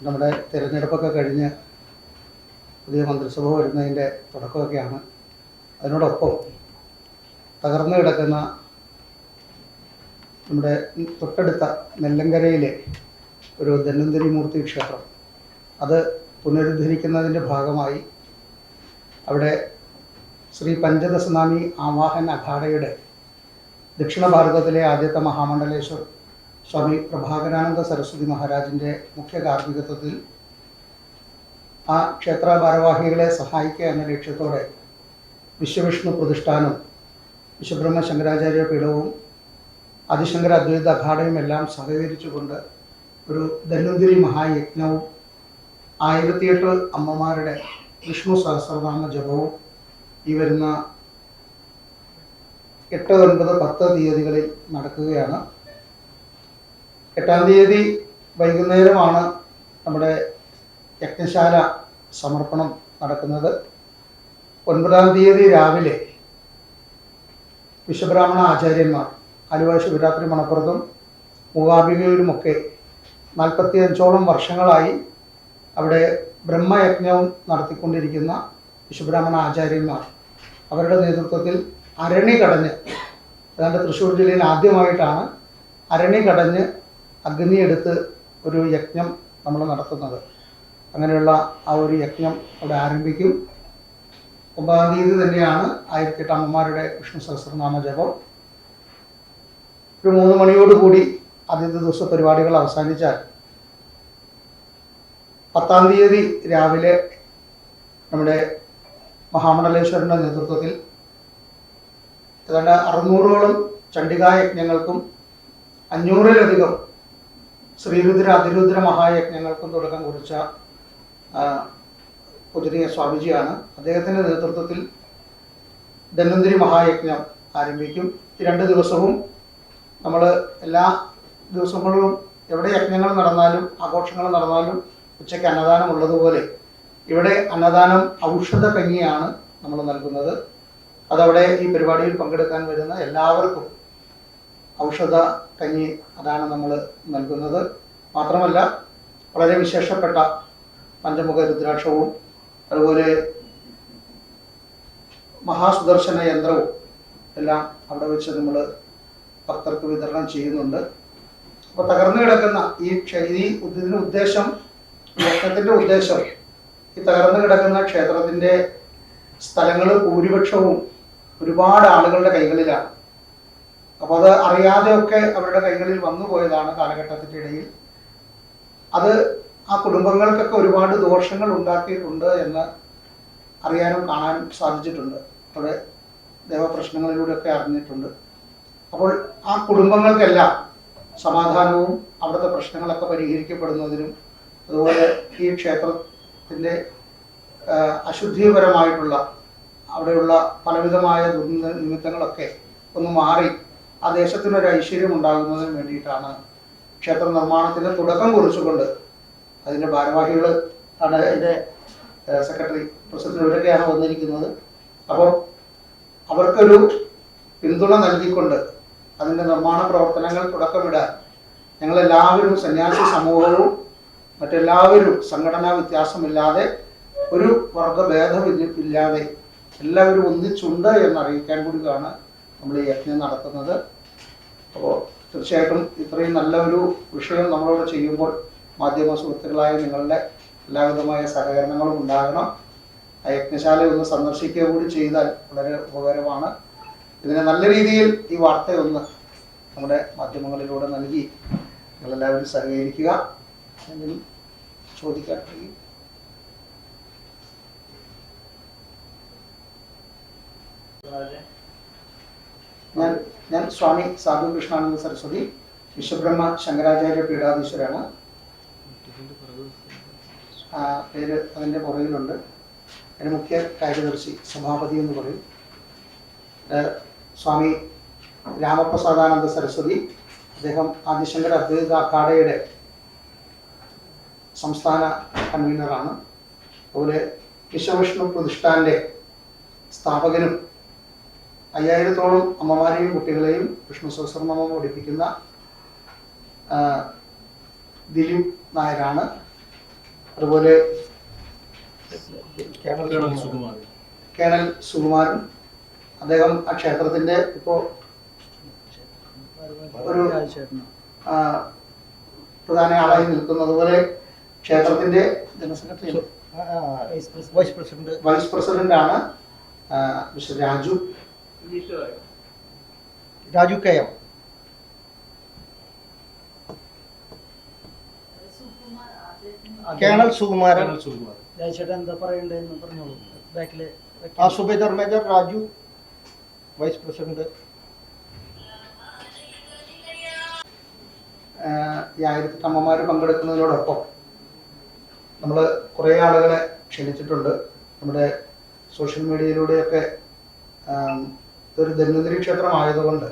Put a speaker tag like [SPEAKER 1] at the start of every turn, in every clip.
[SPEAKER 1] നമ്മുടെ തിരഞ്ഞെടുപ്പൊക്കെ കഴിഞ്ഞ് പുതിയ മന്ത്രിസഭ വരുന്നതിൻ്റെ തുടക്കമൊക്കെയാണ്. അതിനോടൊപ്പം തകർന്നു കിടക്കുന്ന നമ്മുടെ തൊട്ടടുത്ത നെല്ലങ്കരയിലെ ഒരു ധന്വന്തരി മൂർത്തി ക്ഷേത്രം, അത് പുനരുദ്ധരിക്കുന്നതിൻ്റെ ഭാഗമായി അവിടെ ശ്രീ പഞ്ചദശനാമി ആവാഹൻ അഖാഡയുടെ ദക്ഷിണ ഭാരതത്തിലെ ആദ്യത്തെ മഹാമണ്ഡലേശ്വർ സ്വാമി പ്രഭാകരാനന്ദ സരസ്വതി മഹാരാജിൻ്റെ മുഖ്യ കാർമ്മികത്വത്തിൽ ആ ക്ഷേത്ര ഭാരവാഹികളെ സഹായിക്കുക എന്ന ലക്ഷ്യത്തോടെ വിശ്വവിഷ്ണു പ്രതിഷ്ഠാനവും വിശ്വബ്രഹ്മ ശങ്കരാചാര്യ പീഠവും ആദിശങ്കര അദ്വൈത അഖാഡയും എല്ലാം സഹകരിച്ചുകൊണ്ട് ഒരു ധന്വന്തരി മഹായജ്ഞവും 1008 അമ്മമാരുടെ വിഷ്ണു സഹസ്രനാമ ജപവും ഈ വരുന്ന 8, 9, 10 തീയതികളിൽ നടക്കുകയാണ്. 8-ാം തീയതി വൈകുന്നേരമാണ് നമ്മുടെ യജ്ഞശാല സമർപ്പണം നടക്കുന്നത്. 9-ാം തീയതി രാവിലെ വിശ്വബ്രാഹ്മണ ആചാര്യന്മാർ ആലുവ ശിവരാത്രി മണപ്പുറത്തും മൂകാംബികയിലുമൊക്കെ 45ഓളം വർഷങ്ങളായി അവിടെ ബ്രഹ്മയജ്ഞവും നടത്തിക്കൊണ്ടിരിക്കുന്ന വിശ്വബ്രാഹ്മണ ആചാര്യന്മാർ അവരുടെ നേതൃത്വത്തിൽ അരണി കടഞ്ഞ്, ഏതാണ്ട് തൃശ്ശൂർ ജില്ലയിൽ ആദ്യമായിട്ടാണ് അരണി കടഞ്ഞ് അഗ്നിയെടുത്ത് ഒരു യജ്ഞം നമ്മൾ നടത്തുന്നത്. അങ്ങനെയുള്ള ആ ഒരു യജ്ഞം അവിടെ ആരംഭിക്കും. 9-ാം തീയതി തന്നെയാണ് 1008 അമ്മമാരുടെ വിഷ്ണു സഹസ്രനാമ ജപം. ഒരു 3 മണിയോടുകൂടി ആദ്യത്തെ ദിവസ പരിപാടികൾ അവസാനിച്ചാൽ 10-ാം തീയതി രാവിലെ നമ്മുടെ മഹാമണ്ഡലേശ്വരൻ്റെ നേതൃത്വത്തിൽ ഏതാണ്ട് 600ഓളം ചണ്ഡികായജ്ഞങ്ങൾക്കും 500-ലധികം ശ്രീരുദ്ര അതിരുദ്ര മഹായജ്ഞങ്ങൾക്കും തുടക്കം കുറിച്ച പൂജനീയ സ്വാമിജിയാണ്. അദ്ദേഹത്തിൻ്റെ നേതൃത്വത്തിൽ ധന്വന്തരി മഹായജ്ഞം ആരംഭിക്കും. ഈ 2 ദിവസവും നമ്മൾ എല്ലാ ദിവസങ്ങളിലും എവിടെ യജ്ഞങ്ങൾ നടന്നാലും ആഘോഷങ്ങൾ നടന്നാലും ഉച്ചയ്ക്ക് അന്നദാനം ഉള്ളതുപോലെ ഇവിടെ അന്നദാനം ഔഷധ കഞ്ഞിയാണ് നമ്മൾ നൽകുന്നത്. അതവിടെ ഈ പരിപാടിയിൽ പങ്കെടുക്കാൻ വരുന്ന എല്ലാവർക്കും ഔഷധ കഞ്ഞി അതാണ് നമ്മൾ നൽകുന്നത്. മാത്രമല്ല വളരെ വിശേഷപ്പെട്ട പഞ്ചമുഖ രുദ്രാക്ഷവും അതുപോലെ മഹാസുദർശന യന്ത്രവും എല്ലാം അവിടെ വെച്ച് നമ്മൾ ഭക്തർക്ക് വിതരണം ചെയ്യുന്നുണ്ട്. അപ്പോൾ തകർന്നു കിടക്കുന്ന ഇതിൻ്റെ ഉദ്ദേശം, യജ്ഞത്തിൻ്റെ ഉദ്ദേശം ഈ തകർന്നു കിടക്കുന്ന ക്ഷേത്രത്തിൻ്റെ സ്ഥലങ്ങൾ ഭൂരിപക്ഷവും ഒരുപാട് ആളുകളുടെ കൈകളിലാണ്. അപ്പോൾ അത് അറിയാതെയൊക്കെ അവരുടെ കൈകളിൽ വന്നു പോയതാണ് കാലഘട്ടത്തിൻ്റെ ഇടയിൽ. അത് ആ കുടുംബങ്ങൾക്കൊക്കെ ഒരുപാട് ദോഷങ്ങൾ ഉണ്ടാക്കിയിട്ടുണ്ട് എന്ന് അറിയാനും കാണാനും സാധിച്ചിട്ടുണ്ട്. അവിടെ ദേവപ്രശ്നങ്ങളിലൂടെയൊക്കെ അറിഞ്ഞിട്ടുണ്ട്. അപ്പോൾ ആ കുടുംബങ്ങൾക്കെല്ലാം സമാധാനവും അവിടുത്തെ പ്രശ്നങ്ങളൊക്കെ പരിഹരിക്കപ്പെടുന്നതിനും അതുപോലെ ഈ ക്ഷേത്രത്തിൻ്റെ അശുദ്ധിപരമായിട്ടുള്ള അവിടെയുള്ള പലവിധമായ നിമിത്തങ്ങളൊക്കെ ഒന്ന് മാറി ആ ദേശത്തിനൊരു ഐശ്വര്യം ഉണ്ടാകുന്നതിന് വേണ്ടിയിട്ടാണ് ക്ഷേത്ര നിർമ്മാണത്തിന് തുടക്കം കുറിച്ചുകൊണ്ട് അതിൻ്റെ ഭാരവാഹികൾ ആണ്, അതിൻ്റെ സെക്രട്ടറി പ്രസിഡന്റ് ഇവരൊക്കെയാണ് വന്നിരിക്കുന്നത്. അപ്പോൾ അവർക്കൊരു പിന്തുണ നൽകിക്കൊണ്ട് അതിൻ്റെ നിർമ്മാണ പ്രവർത്തനങ്ങൾ തുടക്കമിടാൻ ഞങ്ങളെല്ലാവരും സന്യാസി സമൂഹവും മറ്റെല്ലാവരും സംഘടനാ വ്യത്യാസമില്ലാതെ ഒരു വർഗഭേദമില്ലാതെ എല്ലാവരും ഒന്നിച്ചുണ്ട് എന്നറിയിക്കാൻ കൂടിയാണ് നമ്മൾ ഈ യജ്ഞം നടത്തുന്നത്. അപ്പോൾ തീർച്ചയായിട്ടും ഇത്രയും നല്ല ഒരു വിഷയം നമ്മളോട് ചെയ്യുമ്പോൾ മാധ്യമ സുഹൃത്തുക്കളായ നിങ്ങളുടെ എല്ലാവിധമായ സഹകരണങ്ങളും ഉണ്ടാകണം. ആ യജ്ഞശാല ഒന്ന് സന്ദർശിക്കുക കൂടി ചെയ്താൽ വളരെ ഉപകാരമാണ്. ഇതിനെ നല്ല രീതിയിൽ ഈ വാർത്തയൊന്ന് നമ്മുടെ മാധ്യമങ്ങളിലൂടെ നൽകി നിങ്ങളെല്ലാവരും സഹകരിക്കുക. എന്തെങ്കിലും ചോദിക്കാൻ കഴിയും? ഞാൻ സ്വാമി സാധു കൃഷ്ണാനന്ദ സരസ്വതി, വിശ്വബ്രഹ്മ ശങ്കരാചാര്യ പീഠാധീശ്വരാണ്. പേര് അതിൻ്റെ പുറകിലുണ്ട്. അതിൻ്റെ മുഖ്യ കാര്യദർശി സഭാപതി എന്ന് പറയും. സ്വാമി രാമപ്രസാദാനന്ദ സരസ്വതി, അദ്ദേഹം ആദിശങ്കര അദ്വൈത അഖാഡയുടെ സംസ്ഥാന കൺവീനറാണ്. അതുപോലെ വിശ്വവിഷ്ണു പ്രതിഷ്ഠാൻ്റെ സ്ഥാപകനും 5000-ഓളം അമ്മമാരെയും കുട്ടികളെയും വിഷ്ണു സഹസ്രനാമം പഠിപ്പിക്കുന്ന ദിലീപ് നായരാണ്. അതുപോലെ കേണൽ സുകുമാരൻ, അദ്ദേഹം ആ ക്ഷേത്രത്തിൻ്റെ ഇപ്പോൾ ഒരു പ്രധാന ആളായി നിൽക്കുന്നു. അതുപോലെ ക്ഷേത്രത്തിൻ്റെ വൈസ് പ്രസിഡന്റ് ആണ് mister Raju K M. Colonel Sukumaran,
[SPEAKER 2] എന്താ പറയണ്ടെന്ന് പറഞ്ഞോളൂ. ബാക്കില്
[SPEAKER 1] subedar major Raju, vice president. ഈ 1008 അമ്മമാർ പങ്കെടുക്കുന്നതിനോടൊപ്പം നമ്മൾ കുറേ ആളുകളെ ക്ഷണിച്ചിട്ടുണ്ട്. നമ്മുടെ സോഷ്യൽ മീഡിയയിലൂടെയൊക്കെ ഇതൊരു ധന്വന്തരി ക്ഷേത്രമായതുകൊണ്ട്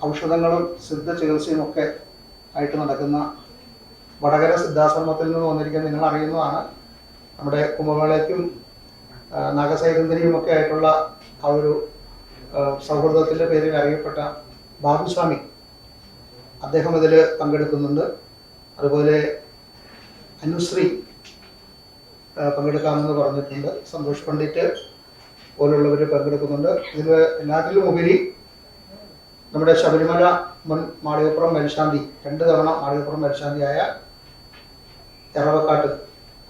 [SPEAKER 1] ഔഷധങ്ങളും സിദ്ധ ചികിത്സയും ഒക്കെ ആയിട്ട് നടക്കുന്ന വടകര സിദ്ധാശ്രമത്തിൽ നിന്ന് വന്നിരിക്കാൻ നിങ്ങൾ അറിയുന്നതാണ്. നമ്മുടെ കുംഭമേളയ്ക്കും നാഗസൈരന്തരിയും ഒക്കെ ആയിട്ടുള്ള ആ ഒരു സൗഹൃദത്തിൻ്റെ പേരിൽ അറിയപ്പെട്ട ബാബുസ്വാമി, അദ്ദേഹം ഇതിൽ പങ്കെടുക്കുന്നുണ്ട്. അതുപോലെ അനുശ്രീ പങ്കെടുക്കാമെന്ന് പറഞ്ഞിട്ടുണ്ട്. സന്തോഷ് പണ്ഡിറ്റ് പോലുള്ളവർ പങ്കെടുക്കുന്നുണ്ട്. ഇതിൽ എല്ലാത്തിലും ഉപരി നമ്മുടെ ശബരിമല മുൻ മാളികപ്പുറം മേൽശാന്തി, 2 തവണ മാളികപ്പുറം മേൽശാന്തിയായ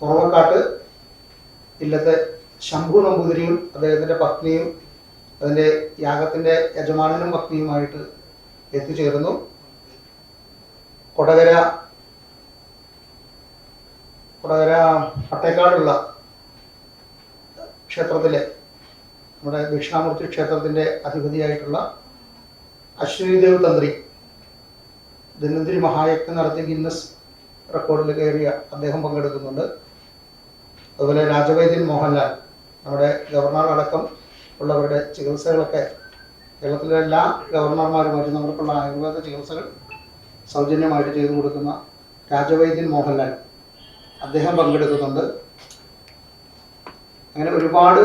[SPEAKER 1] കുറവക്കാട്ട് ഇല്ലത്തെ ശംഭു നമ്പൂതിരിയും അദ്ദേഹത്തിൻ്റെ പത്നിയും അതിൻ്റെ യാഗത്തിൻ്റെ യജമാനനും പത്നിയുമായിട്ട് എത്തിച്ചേർന്നു. കൊടകര പട്ടേക്കാടുള്ള ക്ഷേത്രത്തിലെ നമ്മുടെ ദക്ഷിണാമൂർത്തി ക്ഷേത്രത്തിൻ്റെ അധിപതിയായിട്ടുള്ള അശ്വിനിദേവ് തന്ത്രി ധന്വന്തരി മഹായജ്ഞം നടത്തി ഗിന്നസ് റെക്കോർഡിൽ കയറിയ അദ്ദേഹം പങ്കെടുക്കുന്നുണ്ട്. അതുപോലെ രാജവൈദ്യൻ മോഹൻലാൽ, നമ്മുടെ ഗവർണർ അടക്കം ഉള്ളവരുടെ ചികിത്സകളൊക്കെ കേരളത്തിലെ എല്ലാ ഗവർണർമാരുമായിട്ട് നമുക്കുള്ള ആയുർവേദ ചികിത്സകൾ സൗജന്യമായിട്ട് ചെയ്തു കൊടുക്കുന്ന രാജവൈദ്യൻ മോഹൻലാൽ, അദ്ദേഹം പങ്കെടുക്കുന്നുണ്ട്. അങ്ങനെ ഒരുപാട്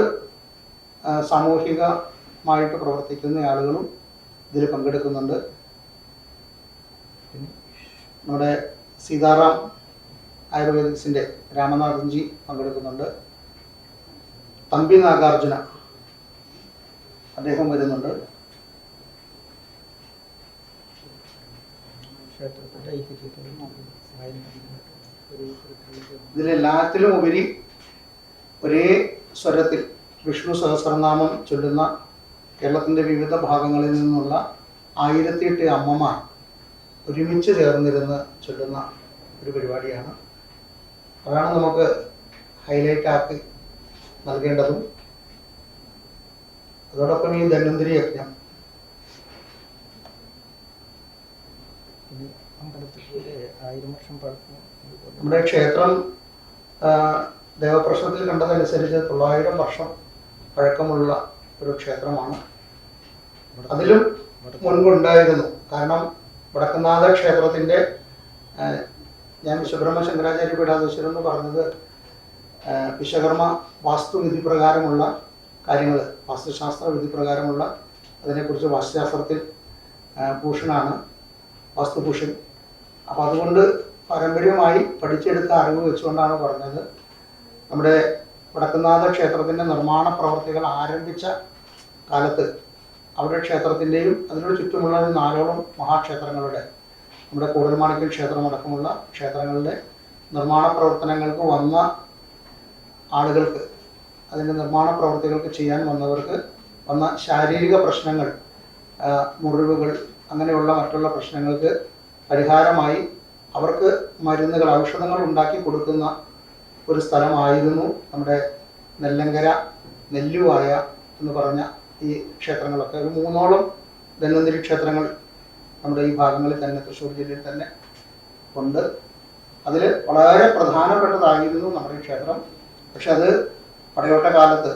[SPEAKER 1] സാമൂഹികമായിട്ട് പ്രവർത്തിക്കുന്ന ആളുകളും ഇതിൽ പങ്കെടുക്കുന്നുണ്ട്. നമ്മുടെ സീതാറാം ആയുർവേദിക്സിൻ്റെ രാമനാഥൻജി പങ്കെടുക്കുന്നുണ്ട്. തമ്പി നാഗാർജുന അദ്ദേഹം വരുന്നുണ്ട്. ഇതിലെല്ലാത്തിലും ഉപരി ഒരേ സ്വരത്തിൽ വിഷ്ണു സഹസ്രനാമം ചൊല്ലുന്ന കേരളത്തിൻ്റെ വിവിധ ഭാഗങ്ങളിൽ നിന്നുള്ള 1008 അമ്മമാർ ഒരുമിച്ച് ചേർന്നിരുന്ന് ചൊല്ലുന്ന ഒരു പരിപാടിയാണ്. അതാണ് നമുക്ക് ഹൈലൈറ്റ് ആക്കി നൽകേണ്ടതും. അതോടൊപ്പം ഈ ധന്വന്തരി യജ്ഞം നമ്മുടെ ക്ഷേത്രം ദേവപ്രശ്നത്തിൽ കണ്ടതനുസരിച്ച് 900 വർഷം പഴക്കമുള്ള ഒരു ക്ഷേത്രമാണ്. അതിലും മുൻപുണ്ടായിരുന്നു. കാരണം വടക്കുംനാഥ ക്ഷേത്രത്തിൻ്റെ ഞാൻ വിശ്വബ്രഹ്മ ശങ്കരാചാര്യ പീഠാധീശ്വരൻ എന്ന് പറഞ്ഞത് വിശ്വകർമ്മ വാസ്തുവിധി പ്രകാരമുള്ള കാര്യങ്ങൾ, വാസ്തുശാസ്ത്ര വിധി പ്രകാരമുള്ള അതിനെക്കുറിച്ച് വാസ്തുശാസ്ത്രത്തിൽ ഭൂഷണാണ്, വാസ്തുഭൂഷൺ. അപ്പോൾ അതുകൊണ്ട് പാരമ്പര്യമായി പഠിച്ചെടുത്ത അറിവ് വെച്ചുകൊണ്ടാണ് പറഞ്ഞത്. നമ്മുടെ വടക്കുംനാഥ ക്ഷേത്രത്തിൻ്റെ നിർമ്മാണ പ്രവർത്തികൾ ആരംഭിച്ച കാലത്ത് അവിടെ ക്ഷേത്രത്തിൻ്റെയും അതിനോട് ചുറ്റുമുള്ള 4ഓളം മഹാക്ഷേത്രങ്ങളുടെ, നമ്മുടെ കൂടൽമാണിക്യം ക്ഷേത്രമടക്കമുള്ള ക്ഷേത്രങ്ങളുടെ നിർമ്മാണ പ്രവർത്തനങ്ങൾക്ക് വന്ന ആളുകൾക്ക്, അതിൻ്റെ നിർമ്മാണ പ്രവർത്തികൾക്ക് ചെയ്യാൻ വന്നവർക്ക് വന്ന ശാരീരിക പ്രശ്നങ്ങൾ, മുറിവുകൾ, അങ്ങനെയുള്ള മറ്റുള്ള പ്രശ്നങ്ങൾക്ക് പരിഹാരമായി അവർക്ക് മരുന്നുകൾ, ഔഷധങ്ങൾ ഉണ്ടാക്കി കൊടുക്കുന്ന ഒരു സ്ഥലമായിരുന്നു നമ്മുടെ നെല്ലങ്കര, നെല്ലുവായ എന്ന് പറഞ്ഞ ഈ ക്ഷേത്രങ്ങളൊക്കെ. ഒരു 3ഓളം ധന്വന്തരി ക്ഷേത്രങ്ങൾ നമ്മുടെ ഈ ഭാഗങ്ങളിൽ തന്നെ, തൃശ്ശൂർ ജില്ലയിൽ തന്നെ ഉണ്ട്. അതിൽ വളരെ പ്രധാനപ്പെട്ടതായിരുന്നു നമ്മുടെ ഈ ക്ഷേത്രം. പക്ഷെ അത് പടയോട്ട കാലത്ത്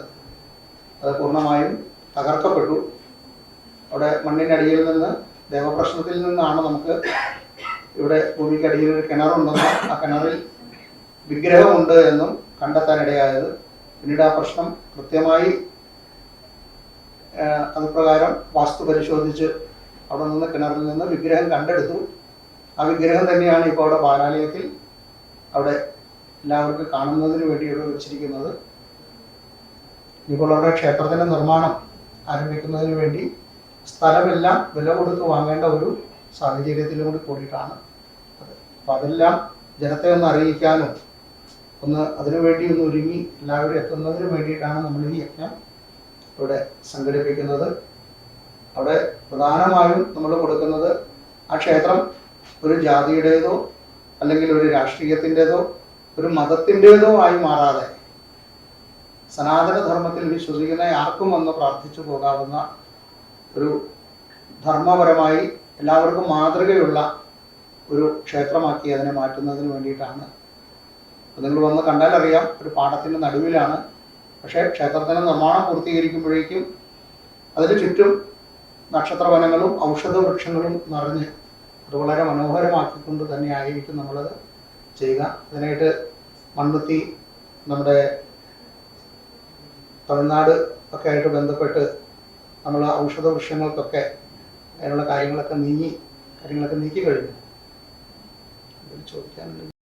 [SPEAKER 1] അത് പൂർണ്ണമായും തകർക്കപ്പെട്ടു. അവിടെ മണ്ണിനടിയിൽ നിന്ന്, ദേവപ്രശ്നത്തിൽ നിന്നാണ് നമുക്ക് ഇവിടെ ഭൂമിക്കടിയിൽ ഒരു കിണറുണ്ടെന്നും ആ കിണറിൽ വിഗ്രഹമുണ്ട് എന്നും കണ്ടെത്താനിടയായത്. പിന്നീട് ആ പ്രശ്നം കൃത്യമായി അതുപ്രകാരം വാസ്തു പരിശോധിച്ച് അവിടെ നിന്ന് കിണറിൽ നിന്ന് വിഗ്രഹം കണ്ടെടുത്തു. ആ വിഗ്രഹം തന്നെയാണ് ഇപ്പോൾ അവിടെ ബാലാലയത്തിൽ അവിടെ എല്ലാവർക്കും കാണുന്നതിന് വേണ്ടിയുള്ള വെച്ചിരിക്കുന്നത്. ഇപ്പോൾ അവിടെ ക്ഷേത്രത്തിൻ്റെ നിർമ്മാണം ആരംഭിക്കുന്നതിന് വേണ്ടി സ്ഥലമെല്ലാം വില കൊടുത്ത് വാങ്ങേണ്ട ഒരു സാഹചര്യത്തിലും കൂടി കൂടിയിട്ടാണ് അത്. അപ്പോൾ അതെല്ലാം ജനത്തെ ഒന്ന് അറിയിക്കാനും അതിനുവേണ്ടി ഒന്ന് ഒരുങ്ങി എല്ലാവരും എത്തുന്നതിന് വേണ്ടിയിട്ടാണ് നമ്മൾ ഈ യജ്ഞം ഇവിടെ സംഘടിപ്പിക്കുന്നത്. അവിടെ പ്രധാനമായും നമ്മൾ കൊടുക്കുന്നത് ആ ക്ഷേത്രം ഒരു ജാതിയുടേതോ അല്ലെങ്കിൽ ഒരു രാഷ്ട്രീയത്തിൻ്റെതോ ഒരു മതത്തിൻ്റെതോ ആയി മാറാതെ സനാതനധർമ്മത്തിൽ വിശ്വസിക്കുന്ന ആർക്കും വന്ന് പ്രാർത്ഥിച്ചു പോകാവുന്ന ഒരു ധർമ്മപരമായി എല്ലാവർക്കും മാതൃകയുള്ള ഒരു ക്ഷേത്രമാക്കി അതിനെ മാറ്റുന്നതിന് വേണ്ടിയിട്ടാണ്. നിങ്ങൾ വന്ന് കണ്ടാൽ അറിയാം, ഒരു പാടത്തിൻ്റെ നടുവിലാണ്. പക്ഷേ ക്ഷേത്രത്തിൻ്റെ നിർമ്മാണം പൂർത്തീകരിക്കുമ്പോഴേക്കും അതിന് ചുറ്റും നക്ഷത്രവനങ്ങളും ഔഷധ വൃക്ഷങ്ങളും നിറഞ്ഞ് അത് വളരെ മനോഹരമാക്കിക്കൊണ്ട് തന്നെ ആയിരിക്കും നമ്മളത് ചെയ്യുക. അതിനായിട്ട് മൺവത്തി നമ്മുടെ തമിഴ്നാട് ഒക്കെ ആയിട്ട് ബന്ധപ്പെട്ട് നമ്മൾ ഔഷധ വൃക്ഷങ്ങൾക്കൊക്കെ അതിനുള്ള കാര്യങ്ങളൊക്കെ നീക്കി കഴിഞ്ഞു. ചോദിക്കാനുള്ളത്